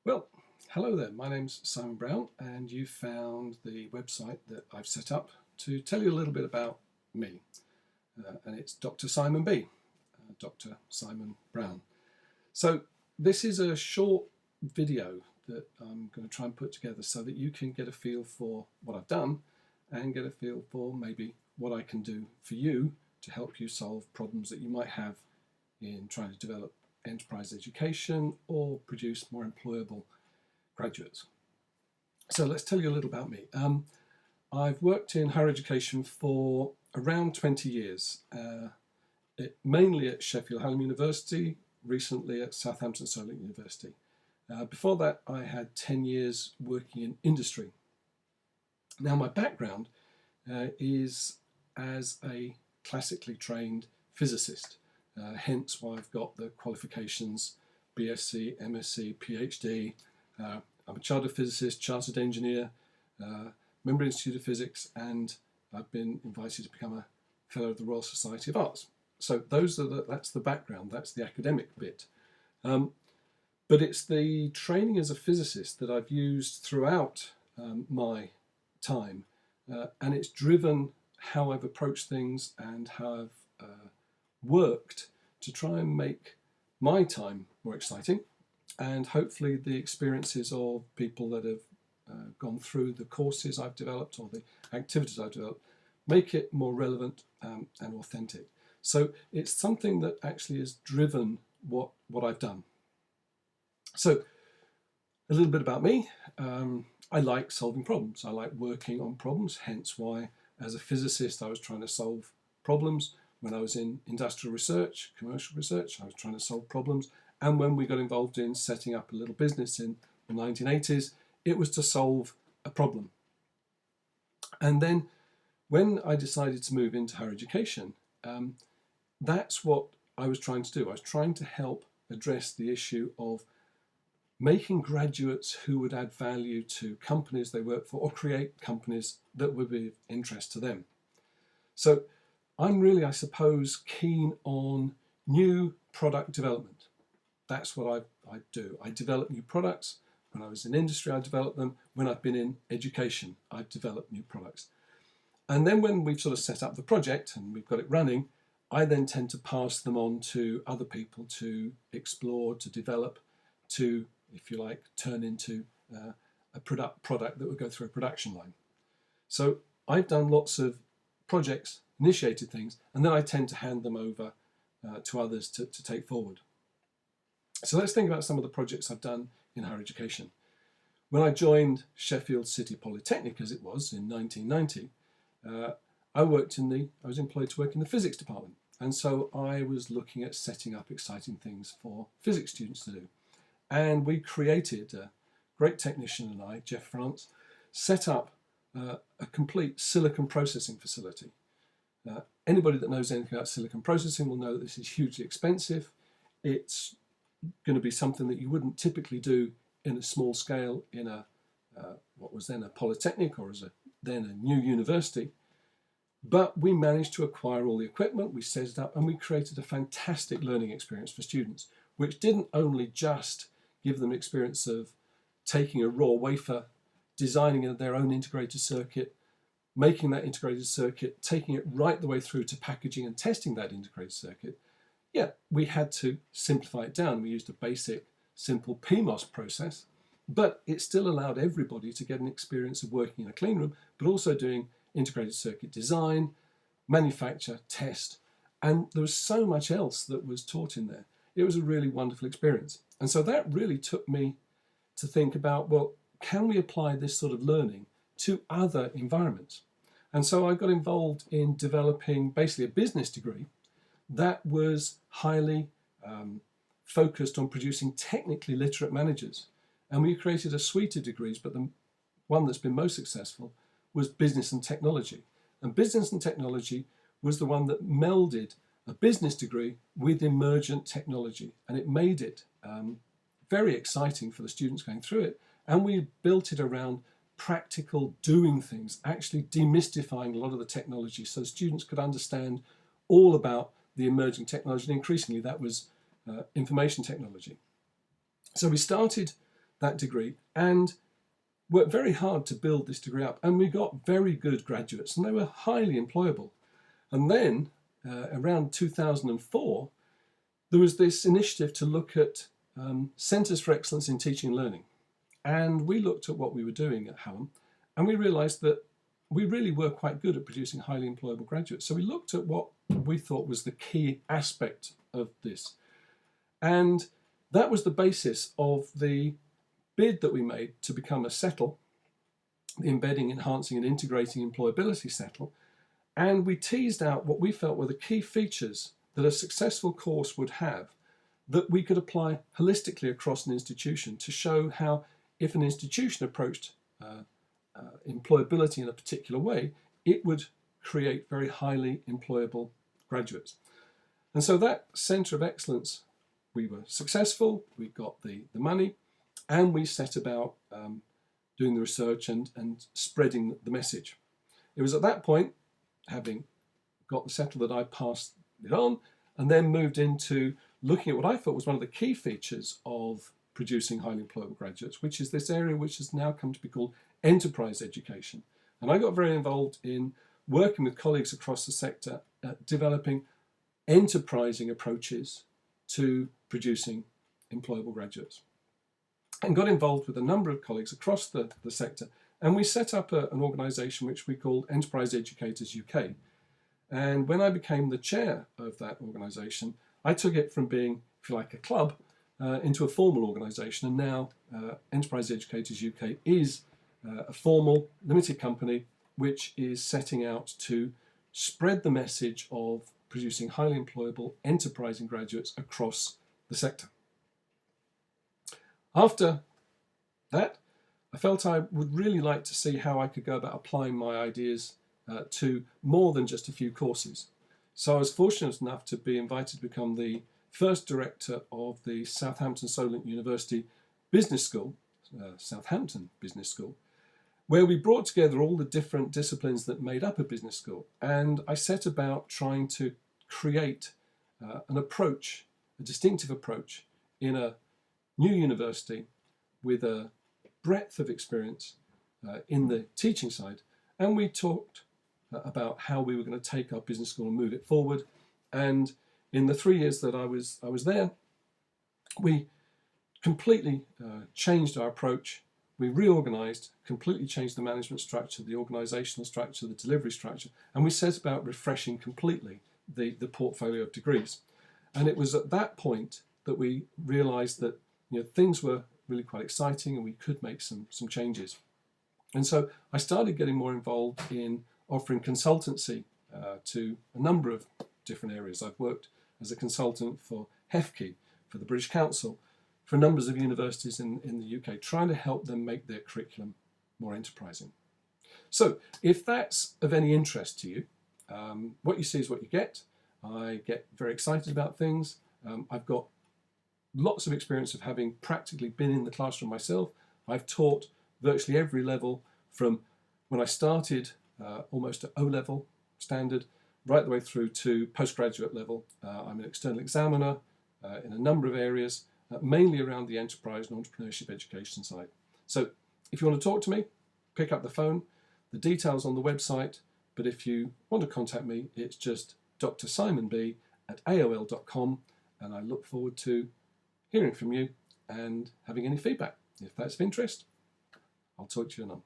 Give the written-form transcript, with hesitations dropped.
Well, hello there. My name's Simon Brown, and you found the website that I've set up to tell you a little bit about me. And it's Dr. Simon B, Dr. Simon Brown. So, this is a short video that I'm going to try and put together so that you can get a feel for what I've done and get a feel for maybe what I can do for you to help you solve problems that you might have in trying to develop enterprise education or produce more employable graduates. So let's tell you a little about me. I've worked in higher education for around 20 years, mainly at Sheffield Hallam University, recently at Southampton Solent University. Before that, I had 10 years working in industry. Now, my background is as a classically trained physicist, hence why I've got the qualifications BSc, MSc, PhD. I'm a chartered physicist, chartered engineer, member of the Institute of Physics, and I've been invited to become a Fellow of the Royal Society of Arts. So that's the background, that's the academic bit. But it's the training as a physicist that I've used throughout my time, and it's driven how I've approached things and how I've worked to try and make my time more exciting, and hopefully the experiences of people that have gone through the courses I've developed or the activities I've developed make it more relevant and authentic. So it's something that actually has driven what I've done. So a little bit about me. I like solving problems. I like working on problems, hence why as a physicist I was trying to solve problems. When I was in industrial research, commercial research, I was trying to solve problems. And when we got involved in setting up a little business in the 1980s, it was to solve a problem. And then when I decided to move into higher education, that's what I was trying to do. I was trying to help address the issue of making graduates who would add value to companies they work for or create companies that would be of interest to them. So I'm really, I suppose, keen on new product development. That's what I do. I develop new products. When I was in industry, I developed them. When I've been in education, I've developed new products. And then when we've sort of set up the project and we've got it running, I then tend to pass them on to other people to explore, to develop, to, if you like, turn into a product that would go through a production line. So I've done lots of projects, initiated things, and then I tend to hand them over to others to take forward. So let's think about some of the projects I've done in higher education. When I joined Sheffield City Polytechnic, as it was in 1990, I was employed to work in the physics department. And so I was looking at setting up exciting things for physics students to do. And we created, a great technician and I, Jeff France, set up a complete silicon processing facility. Anybody that knows anything about silicon processing will know that this is hugely expensive. It's going to be something that you wouldn't typically do in a small scale in what was then a polytechnic or then a new university. But we managed to acquire all the equipment, we set it up, and we created a fantastic learning experience for students, which didn't only just give them experience of taking a raw wafer, designing their own integrated circuit, making that integrated circuit, taking it right the way through to packaging and testing that integrated circuit. Yeah, we had to simplify it down. We used a basic, simple PMOS process, but it still allowed everybody to get an experience of working in a clean room, but also doing integrated circuit design, manufacture, test, and there was so much else that was taught in there. It was a really wonderful experience. And so that really took me to think about, well, can we apply this sort of learning to other environments? And so I got involved in developing basically a business degree that was highly focused on producing technically literate managers. And we created a suite of degrees, but the one that's been most successful was business and technology. And business and technology was the one that melded a business degree with emergent technology. And it made it very exciting for the students going through it. And we built it around practical doing things, actually demystifying a lot of the technology so students could understand all about the emerging technology. And increasingly that was information technology. So we started that degree and worked very hard to build this degree up. And we got very good graduates and they were highly employable. And then around 2004, there was this initiative to look at Centres for Excellence in Teaching and Learning. And we looked at what we were doing at Hallam and we realised that we really were quite good at producing highly employable graduates. So we looked at what we thought was the key aspect of this. And that was the basis of the bid that we made to become a settle, the embedding, enhancing and integrating employability settle. And we teased out what we felt were the key features that a successful course would have that we could apply holistically across an institution to show how, if an institution approached employability in a particular way, it would create very highly employable graduates. And so that Centre of Excellence, we were successful, we got the money, and we set about doing the research and spreading the message. It was at that point, having got the settle, that I passed it on and then moved into looking at what I thought was one of the key features of producing highly employable graduates, which is this area which has now come to be called enterprise education. And I got very involved in working with colleagues across the sector at developing enterprising approaches to producing employable graduates. And got involved with a number of colleagues across the sector. And we set up an organisation which we called Enterprise Educators UK. And when I became the chair of that organisation, I took it from being, if you like, a club into a formal organisation. And now Enterprise Educators UK is a formal limited company which is setting out to spread the message of producing highly employable, enterprising graduates across the sector. After that, I felt I would really like to see how I could go about applying my ideas to more than just a few courses. So I was fortunate enough to be invited to become the first director of the Southampton Solent University Business School, Southampton Business School, where we brought together all the different disciplines that made up a business school. And I set about trying to create an approach, a distinctive approach in a new university with a breadth of experience in the teaching side. And we talked about how we were going to take our business school and move it forward. And in the 3 years that I was there, we completely changed our approach. We reorganised, completely changed the management structure, the organisational structure, the delivery structure, and we set about refreshing completely the portfolio of degrees. And it was at that point that we realised that things were really quite exciting and we could make some changes. And so I started getting more involved in offering consultancy to a number of different areas. I've worked as a consultant for HEFCE, for the British Council, for numbers of universities in the UK, trying to help them make their curriculum more enterprising. So if that's of any interest to you, what you see is what you get. I get very excited about things. I've got lots of experience of having practically been in the classroom myself. I've taught virtually every level from when I started almost at O-level standard, right the way through to postgraduate level. I'm an external examiner in a number of areas, mainly around the enterprise and entrepreneurship education side. So if you want to talk to me, pick up the phone. The details on the website, but if you want to contact me, it's just drsimonb@aol.com, and I look forward to hearing from you and having any feedback. If that's of interest, I'll talk to you anon.